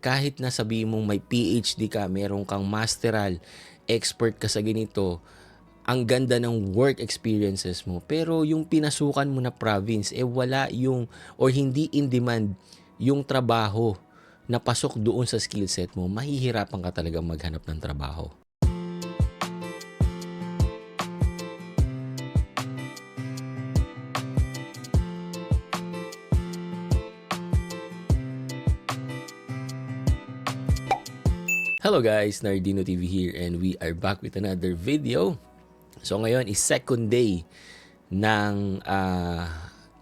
kahit na sabihin mong may PhD ka, meron kang masteral, expert ka sa ganito, ang ganda ng work experiences mo, pero yung pinasukan mo na province, wala yung, or hindi in demand yung trabaho na pasok doon sa skill set mo, mahihirapan ka talagang maghanap ng trabaho. Hello guys, Nardino TV here and we are back with another video. So ngayon is second day ng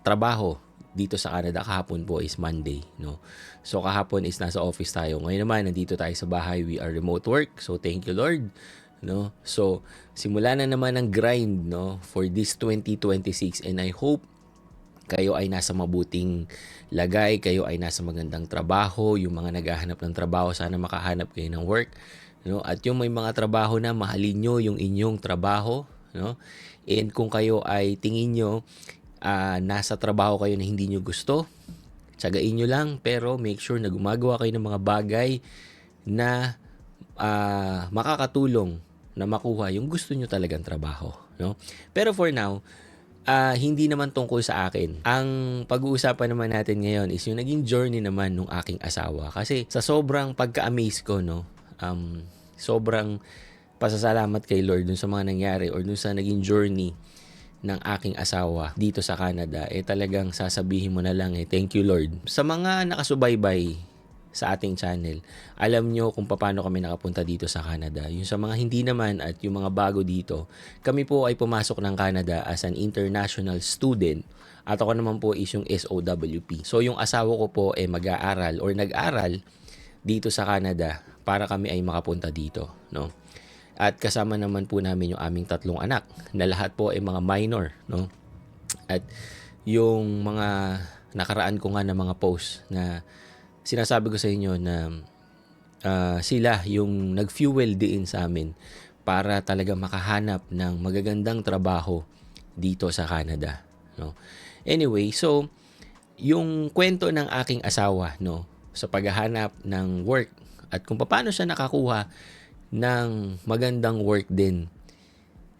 trabaho dito sa Canada. Kahapon po is Monday, no? So kahapon is nasa office tayo. Ngayon naman nandito tayo sa bahay. We are remote work. So thank you Lord, no? So simula na naman ang grind, no, for this 2026 and I hope kayo ay nasa mabuting lagay, kayo ay nasa magandang trabaho, yung mga naghahanap ng trabaho, sana makahanap kayo ng work, no? At yung may mga trabaho na, mahalin nyo yung inyong trabaho, no? And kung kayo ay tingin nyo, nasa trabaho kayo na hindi nyo gusto, tsagain nyo lang, pero make sure na gumagawa kayo ng mga bagay na makakatulong na makuha yung gusto nyo talagang trabaho, no? Pero for now, hindi naman tungkol sa akin. Ang pag-uusapan naman natin ngayon is yung naging journey naman ng aking asawa. Kasi sa sobrang pagka-amaze ko, no, sobrang pasasalamat kay Lord dun sa mga nangyari or dun sa naging journey ng aking asawa dito sa Canada, talagang sasabihin mo na lang, thank you Lord. Sa mga nakasubaybay sa ating channel, alam nyo kung paano kami nakapunta dito sa Canada. Yung sa mga hindi naman at yung mga bago dito, kami po ay pumasok ng Canada as an international student at ako naman po is yung SOWP. So yung asawa ko po ay mag-aaral or nag-aral dito sa Canada para kami ay makapunta dito, no? At kasama naman po namin yung aming 3 anak na lahat po ay mga minor, no? At yung mga nakaraan ko nga na mga post na sinasabi ko sa inyo na sila yung nag-fuel din sa amin para talaga makahanap ng magagandang trabaho dito sa Canada, no? Anyway, so yung kwento ng aking asawa, no, sa paghahanap ng work at kung paano siya nakakuha ng magandang work din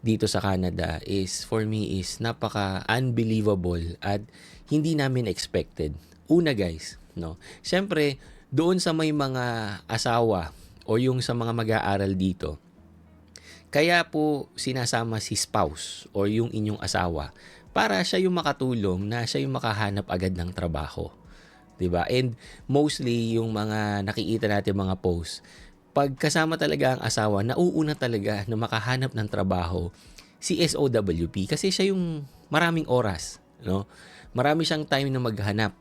dito sa Canada is, for me, is napaka-unbelievable at hindi namin expected. Una guys, no, siyempre doon sa may mga asawa o yung sa mga mag-aaral dito, kaya po sinasama si spouse o yung inyong asawa para siya yung makatulong na siya yung makahanap agad ng trabaho, 'di ba? And mostly yung mga nakikita natin mga post, pag kasama talaga ang asawa, nauuna talaga na makahanap ng trabaho si SOWP kasi siya yung maraming oras, no? Marami siyang time na maghanap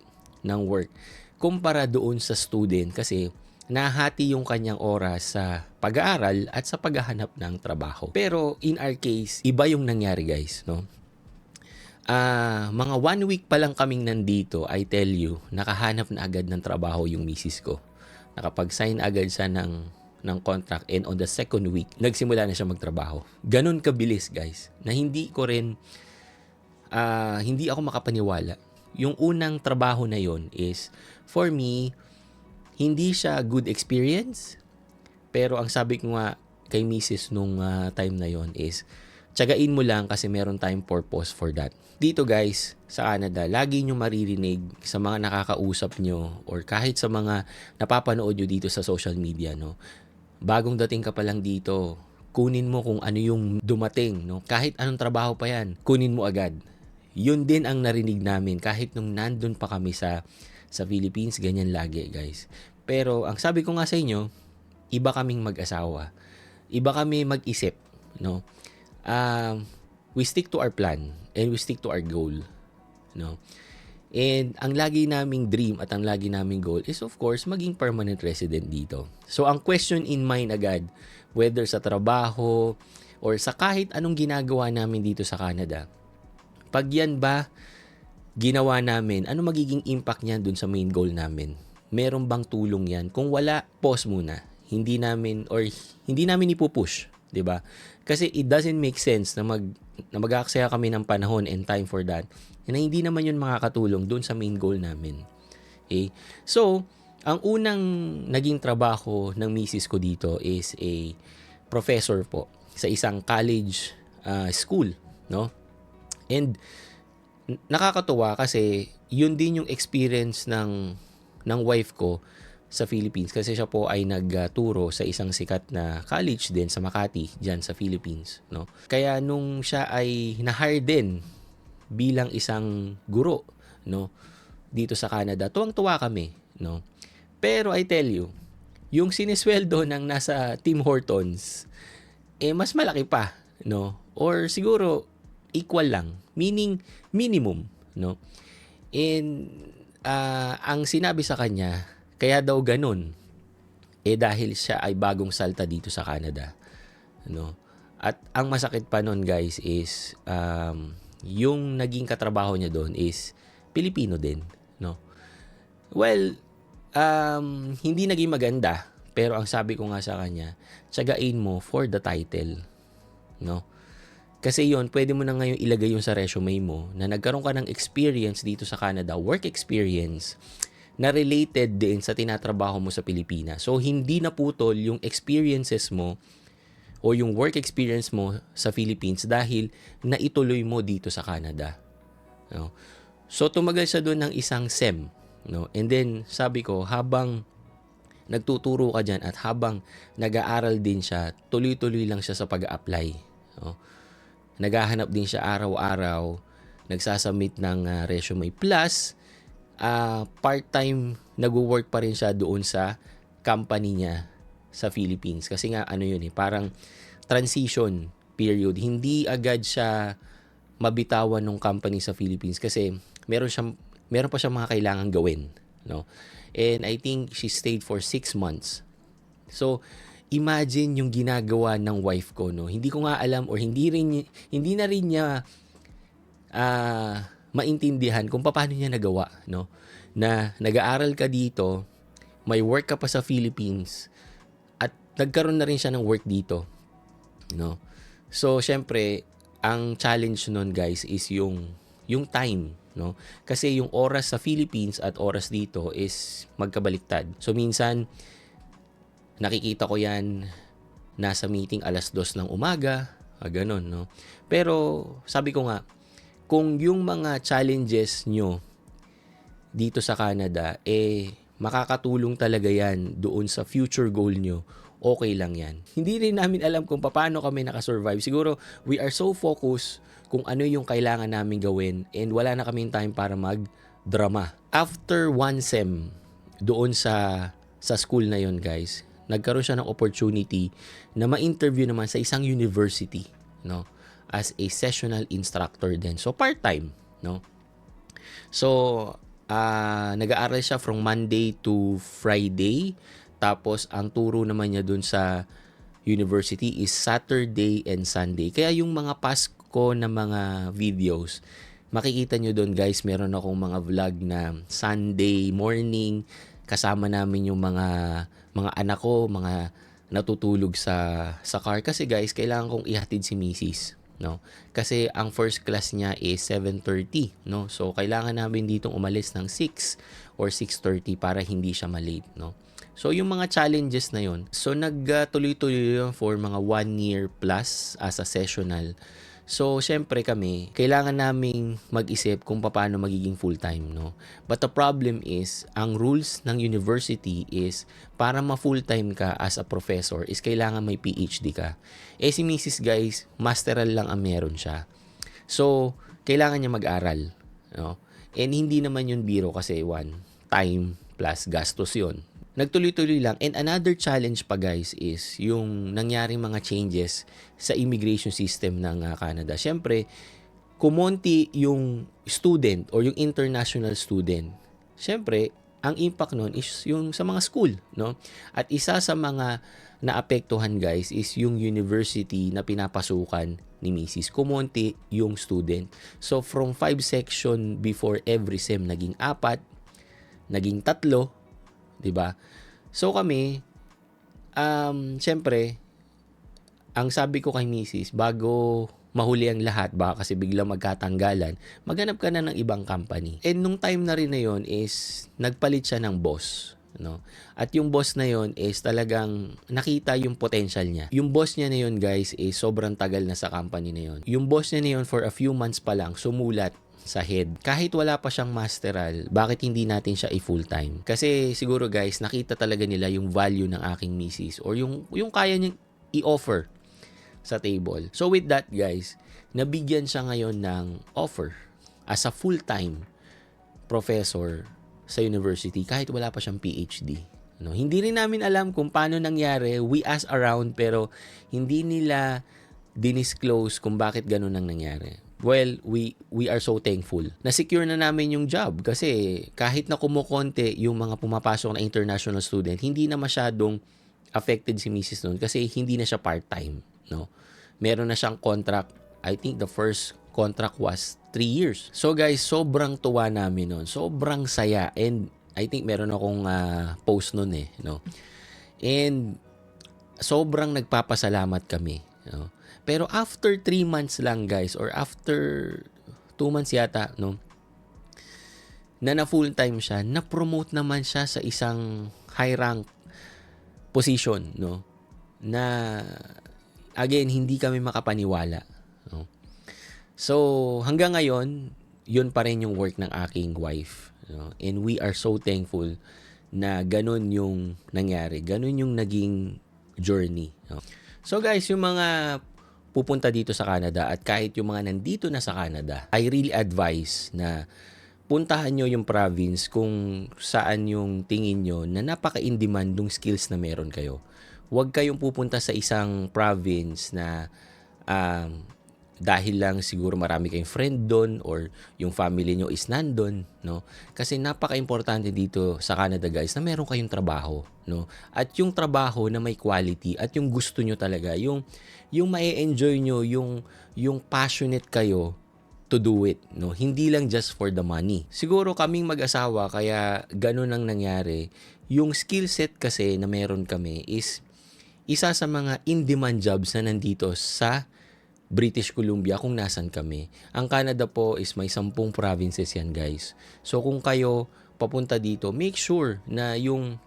ng work kumpara doon sa student kasi nahati yung kanyang oras sa pag-aaral at sa paghahanap ng trabaho. Pero in our case, iba yung nangyari guys, no? Mga 1 week pa lang kaming nandito, I tell you, nakahanap na agad ng trabaho yung misis ko. Nakapag-sign agad siya ng contract and on the second week, nagsimula na siya magtrabaho. Ganun kabilis guys, na hindi ko rin, hindi ako makapaniwala. Yung unang trabaho na yon is, for me, hindi siya good experience. Pero ang sabi ko nga kay Mrs. nung time na yon is, tsagain mo lang kasi meron tayong purpose for that. Dito guys, sa Canada, lagi nyo maririnig sa mga nakakausap nyo or kahit sa mga napapanood nyo dito sa social media, no? Bagong dating ka pa lang dito, kunin mo kung ano yung dumating, no? Kahit anong trabaho pa yan, kunin mo agad. Yun din ang narinig namin kahit nung nandun pa kami sa Philippines, ganyan lagi guys. Pero ang sabi ko nga sa inyo, iba kaming mag-asawa. Iba kami mag-isip, no? We stick to our plan and we stick to our goal, no? And ang lagi naming dream at ang lagi naming goal is of course maging permanent resident dito. So ang question in mind agad, whether sa trabaho or sa kahit anong ginagawa namin dito sa Canada, pag yan ba ginawa namin, ano magiging impact niyan dun sa main goal namin? Meron bang tulong yan? Kung wala, pause muna. Hindi namin ipupush, 'di ba? Kasi it doesn't make sense na mag-aaksaya kami ng panahon and time for that na hindi naman yun makakatulong dun sa main goal namin. Okay? So, Ang unang naging trabaho ng misis ko dito is a professor po sa isang college school, no? And nakakatuwa kasi yun din yung experience ng wife ko sa Philippines kasi siya po ay nagturo sa isang sikat na college din sa Makati diyan sa Philippines, no? Kaya nung siya ay na-hire din bilang isang guro, no, dito sa Canada, tuwang-tuwa kami, no? Pero I tell you, yung sinisweldo ng nasa Tim Hortons mas malaki pa, no? Or siguro equal lang, meaning minimum, no? And ang sinabi sa kanya, kaya daw ganun, dahil siya ay bagong salta dito sa Canada, no? At ang masakit pa nun, guys, is yung naging katrabaho niya doon is Pilipino din, no? Well, hindi naging maganda, pero ang sabi ko nga sa kanya, tsagain mo for the title, no? Kasi yon pwede mo na ngayon ilagay yung sa resume mo na nagkaroon ka ng experience dito sa Canada, work experience, na related din sa tinatrabaho mo sa Pilipinas. So, hindi naputol yung experiences mo o yung work experience mo sa Philippines dahil naituloy mo dito sa Canada. No? So, tumagal siya doon ng isang SEM. No? And then, sabi ko, habang nagtuturo ka dyan at habang nag-aaral din siya, tuloy-tuloy lang siya sa pag-a-apply. No? Naghahanap din siya araw-araw, nagsasubmit ng resume. Plus, part-time nagwo-work pa rin siya doon sa company niya sa Philippines. Kasi nga, parang transition period. Hindi agad siya mabitawan ng company sa Philippines kasi meron pa siyang mga kailangan gawin, no? And I think she stayed for 6 months. So, imagine yung ginagawa ng wife ko, no? Hindi ko nga alam or hindi na rin niya maintindihan kung paano niya nagawa, no? Na nag-aaral ka dito, may work ka pa sa Philippines, at nagkaroon na rin siya ng work dito, no? So, syempre, ang challenge nun, guys, is yung time, no? Kasi yung oras sa Philippines at oras dito is magkabaliktad. So, minsan, nakikita ko yan, nasa meeting 2:00 ng umaga, ganun, no? Pero, sabi ko nga, kung yung mga challenges nyo dito sa Canada, makakatulong talaga yan doon sa future goal nyo, okay lang yan. Hindi rin namin alam kung paano kami nakasurvive. Siguro, we are so focused kung ano yung kailangan namin gawin and wala na kaming time para mag-drama. After one SEM, doon sa school na yon, guys, nagkaroon siya ng opportunity na ma-interview naman sa isang university, no? As a sessional instructor din. So, part-time, no? So, nag-aaral siya from Monday to Friday. Tapos, ang turo naman niya dun sa university is Saturday and Sunday. Kaya yung mga Pasko na mga videos, makikita nyo dun, guys, meron akong mga vlog na Sunday morning, kasama namin yung mga anak ko, mga natutulog sa car. Kasi, guys, kailangan kong ihatid si Mrs., no? Kasi ang first class niya is 7:30, no? So kailangan namin ditong umalis ng 6 or 6:30 para hindi siya malate, no? So yung mga challenges na yon, so nagtuloy-tuloy yun for mga 1 year plus as a sessional. So syempre kami, kailangan naming mag-isip kung paano magiging full-time, no? But the problem is, ang rules ng university is para ma-full-time ka as a professor is kailangan may PhD ka. Si Mrs., guys, masteral lang ang meron siya. So, kailangan niya mag-aral, no? And hindi naman yun biro kasi time plus gastos yun. Nagtuloy-tuloy lang. And another challenge pa, guys, is yung nangyaring mga changes sa immigration system ng Canada. Siyempre, kumonti yung student or yung international student. Siyempre, ang impact nun is yung sa mga school, no? At isa sa mga naapektuhan, guys, is yung university na pinapasukan ni Mrs. Kumonti yung student. So, from 5 section before every SEM, naging 4, naging 3, 'di ba? So kami, syempre, ang sabi ko kay Mrs., bago mahuli ang lahat, baka kasi biglang magkatanggalan, maghanap ka na ng ibang company. And nung time na rin na yon is, nagpalit siya ng boss, no? At yung boss na yon is talagang nakita yung potential niya. Yung boss niya na yon, guys, is sobrang tagal na sa company na yon. Yung boss niya na yon for a few months pa lang sumulat sa head. Kahit wala pa siyang masteral, bakit hindi natin siya i-full time? Kasi siguro, guys, nakita talaga nila yung value ng aking misis or yung kaya niyang i-offer sa table. So with that, guys, nabigyan siya ngayon ng offer as a full-time professor sa university kahit wala pa siyang PhD. No, hindi rin namin alam kung paano nangyari. We asked around pero hindi nila dinisclose kung bakit ganun ang nangyari. Well, we are so thankful. Na-secure na namin yung job kasi kahit na kumukonte yung mga pumapasok na international student, hindi na masyadong affected si Mrs. noon kasi hindi na siya part-time, no? Meron na siyang contract. I think the first contract was 3 years. So guys, sobrang tuwa namin noon. Sobrang saya. And I think meron akong post noon no? And sobrang nagpapasalamat kami, no? Pero after 3 months lang, guys, or after 2 months yata, no? Na full time siya, na-promote naman siya sa isang high rank position, no? Na again, hindi kami makapaniwala, no? So, hanggang ngayon, yun pa rin yung work ng aking wife, no? And we are so thankful na ganun yung nangyari. Ganun yung naging journey, no? So guys, yung mga pupunta dito sa Canada at kahit yung mga nandito na sa Canada, I really advise na puntahan nyo yung province kung saan yung tingin nyo na napaka-in-demand ng skills na meron kayo. Huwag kayong pupunta sa isang province na dahil lang siguro marami kayong friend doon or yung family nyo is nandun, no? Kasi napaka-importante dito sa Canada, guys, na meron kayong trabaho, no? At yung trabaho na may quality at yung gusto nyo talaga, yung ma-enjoy nyo, yung passionate kayo to do it, no? Hindi lang just for the money. Siguro kaming mag-asawa kaya ganun ang nangyari. Yung skill set kasi na meron kami is isa sa mga in-demand jobs na nandito sa British Columbia kung nasan kami. Ang Canada po is may 10 provinces yan, guys. So kung kayo papunta dito, make sure na yung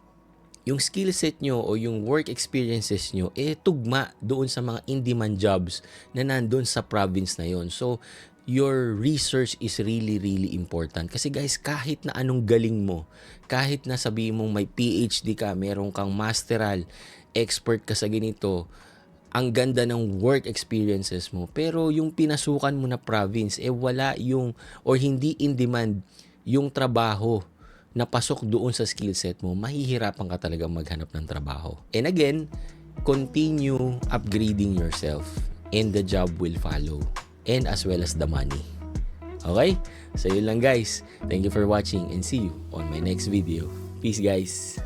skill set nyo o yung work experiences nyo tugma doon sa mga in-demand jobs na nandun sa province na yon. So your research is really, really important. Kasi guys, kahit na anong galing mo, kahit na sabihin mong may PhD ka, meron kang masteral, expert ka sa ganito, ang ganda ng work experiences mo, pero yung pinasukan mo na province, wala yung, or hindi in demand yung trabaho na pasok doon sa skill set mo, mahihirapan ka talaga maghanap ng trabaho. And again, continue upgrading yourself and the job will follow. And as well as the money. Okay? So yun lang, guys. Thank you for watching and see you on my next video. Peace, guys.